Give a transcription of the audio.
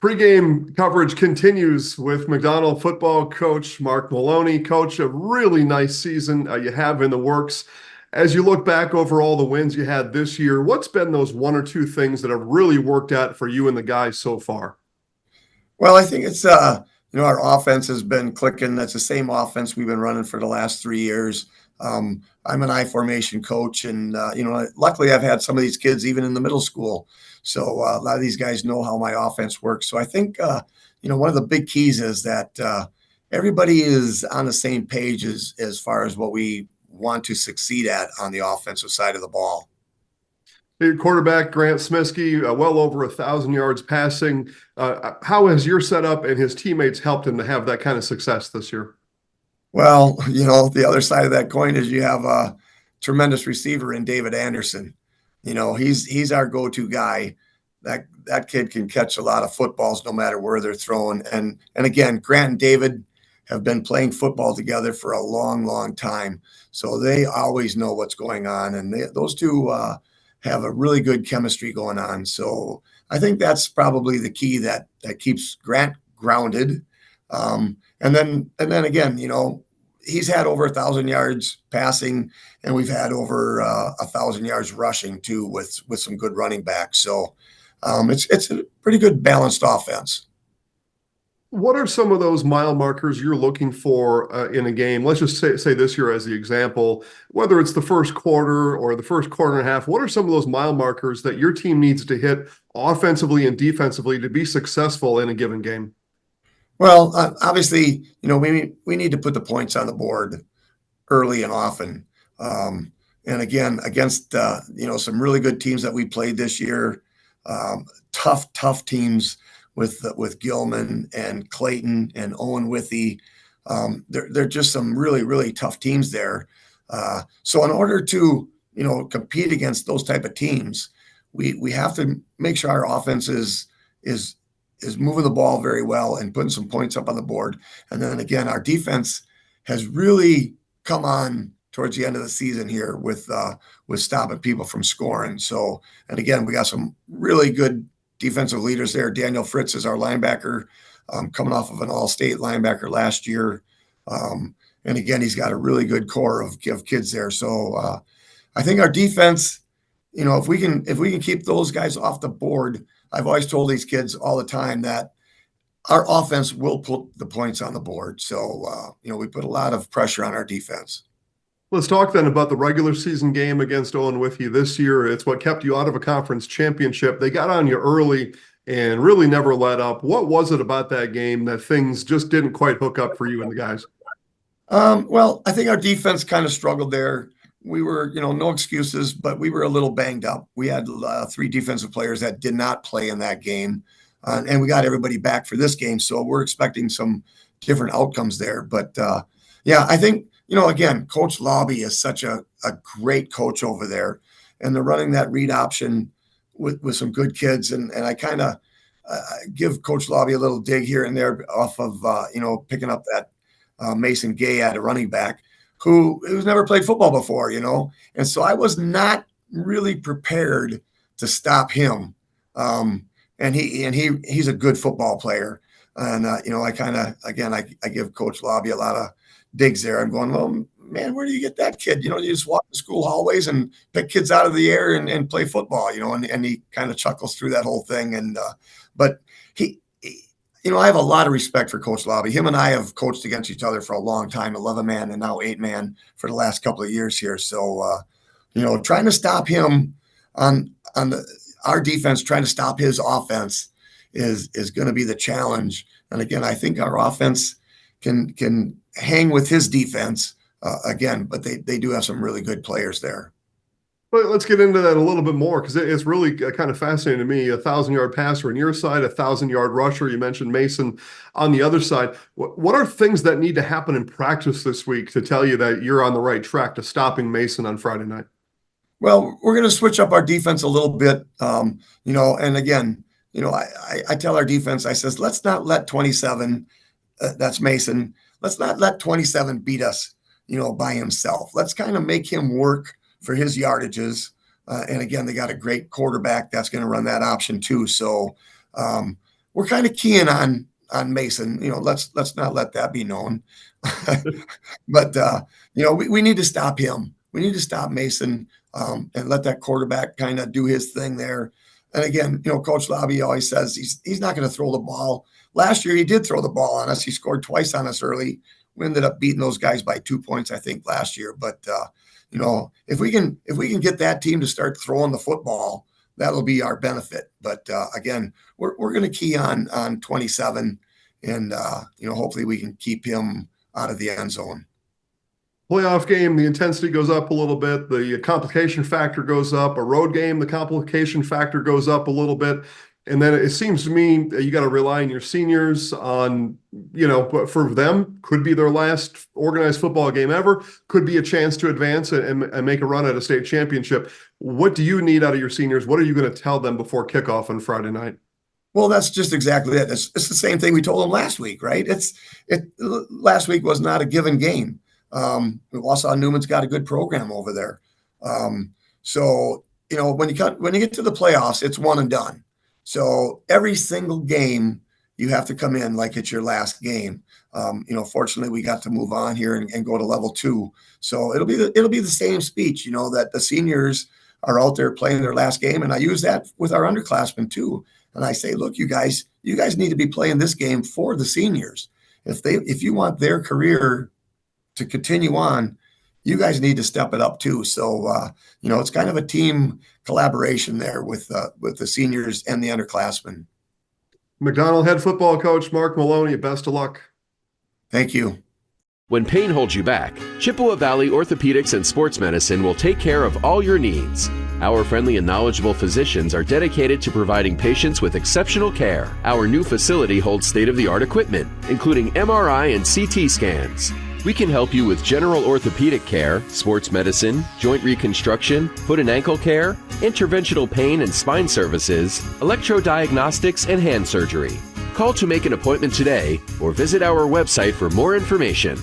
Pregame coverage continues with McDonell football coach Mark Maloney. Coach, a really nice season you have in the works. As you look back over all the wins you had this year, what's been those one or two things that have really worked out for you and the guys so far? Well, I think it's our offense has been clicking. That's the same offense we've been running for the last 3 years. I'm an I formation coach, and luckily I've had some of these kids even in the middle school, so a lot of these guys know how my offense works. So I think one of the big keys is that everybody is on the same page as far as what we want to succeed at on the offensive side of the ball. Your quarterback, Grant Smiskey, well over 1,000 yards passing. How has your setup and his teammates helped him to have that kind of success this year? Well, the other side of that coin is you have a tremendous receiver in David Anderson. He's our go-to guy. That kid can catch a lot of footballs no matter where they're thrown. And again, Grant and David have been playing football together for a long, long time. So they always know what's going on. And those two have a really good chemistry going on. So I think that's probably the key that keeps Grant grounded. And then again, he's had over 1,000 yards passing, and we've had over 1,000 yards rushing too, with some good running backs. So it's a pretty good balanced offense. What are some of those mile markers you're looking for in a game? Let's just say this year as the example, whether it's the first quarter or the first quarter and a half, what are some of those mile markers that your team needs to hit offensively and defensively to be successful in a given game? Well, obviously, we need to put the points on the board early and often. And again, against, some really good teams that we played this year, tough teams with Gilman and Clayton and Owen Withee. They're just some really, really tough teams there. So in order to, compete against those type of teams, we have to make sure our offense is moving the ball very well and putting some points up on the board. And then again, our defense has really come on towards the end of the season here with stopping people from scoring. So, and again, we got some really good defensive leaders there. Daniel Fritz is our linebacker, coming off of an all-state linebacker last year. And again, he's got a really good core of kids there. So I think our defense, if we can keep those guys off the board, I've always told these kids all the time that our offense will put the points on the board. So, we put a lot of pressure on our defense. Let's talk then about the regular season game against Owen Withee this year. It's what kept you out of a conference championship. They got on you early and really never let up. What was it about that game that things just didn't quite hook up for you and the guys? Well, I think our defense kind of struggled there. We were, no excuses, but we were a little banged up. We had 3 defensive players that did not play in that game, and we got everybody back for this game. So we're expecting some different outcomes there. But yeah, I think, again, Coach Lobby is such a great coach over there, and they're running that read option with some good kids. And I kind of give Coach Lobby a little dig here and there off of, picking up that Mason Gay at a running back who's never played football before, And so I was not really prepared to stop him. And he's a good football player. And, I kind of, again, I give Coach Lobby a lot of digs there. I'm going, well, man, where do you get that kid? You just walk the school hallways and pick kids out of the air and play football, and he kind of chuckles through that whole thing. And, but he I have a lot of respect for Coach Lobby. Him and I have coached against each other for a long time, 11-man and now 8-man for the last couple of years here. So, trying to stop him on our defense, trying to stop his offense is going to be the challenge. And again, I think our offense can hang with his defense again, but they do have some really good players there. Well, let's get into that a little bit more because it's really kind of fascinating to me. 1,000-yard passer on your side, 1,000-yard rusher. You mentioned Mason on the other side. What are things that need to happen in practice this week to tell you that you're on the right track to stopping Mason on Friday night? Well, we're going to switch up our defense a little bit, and again, I tell our defense, I says, let's not let 27, that's Mason, let's not let 27 beat us, by himself. Let's kind of make him work for his yardages. And again, they got a great quarterback that's going to run that option too. So we're kind of keying on Mason. Let's not let that be known. But we need to stop him. We need to stop Mason and let that quarterback kind of do his thing there. And again, Coach Lobby always says he's not going to throw the ball. Last year he did throw the ball on us. He scored twice on us early. We ended up beating those guys by 2 points, I think, last year. But if we can get that team to start throwing the football, that'll be our benefit. But again, we're going to key on 27, and hopefully we can keep him out of the end zone. Playoff game, the intensity goes up a little bit. The complication factor goes up. A road game, the complication factor goes up a little bit. And then it seems to me you got to rely on your seniors on, but for them, could be their last organized football game ever, could be a chance to advance and make a run at a state championship. What do you need out of your seniors? What are you going to tell them before kickoff on Friday night? Well, that's just exactly it. It's the same thing we told them last week, right? Last week was not a given game. Wausau Newman's got a good program over there. So when you get to the playoffs, it's one and done. So every single game you have to come in like it's your last game. Fortunately we got to move on here and go to level 2. So it'll be the same speech, that the seniors are out there playing their last game. And I use that with our underclassmen too. And I say, look, you guys need to be playing this game for the seniors. If you want their career to continue on, you guys need to step it up too. So, it's kind of a team collaboration there with the seniors and the underclassmen. Mc Donell head football coach Mark Maloney, best of luck. Thank you. When pain holds you back, Chippewa Valley Orthopedics and Sports Medicine will take care of all your needs. Our friendly and knowledgeable physicians are dedicated to providing patients with exceptional care. Our new facility holds state-of-the-art equipment, including MRI and CT scans. We can help you with general orthopedic care, sports medicine, joint reconstruction, foot and ankle care, interventional pain and spine services, electrodiagnostics, and hand surgery. Call to make an appointment today or visit our website for more information.